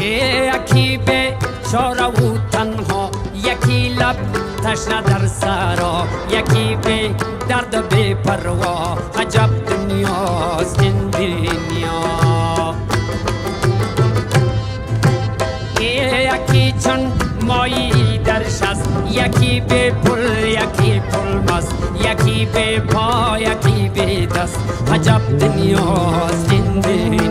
یکی به چاره و تنها، یکی لب تشنه در سرا، یکی به درد بی پروا. عجب دنیاست این دنیا. یکی چون مایی در شست، یکی به پل یکی پل مست، یکی به پا یکی به دست. عجب دنیاست این دنیا.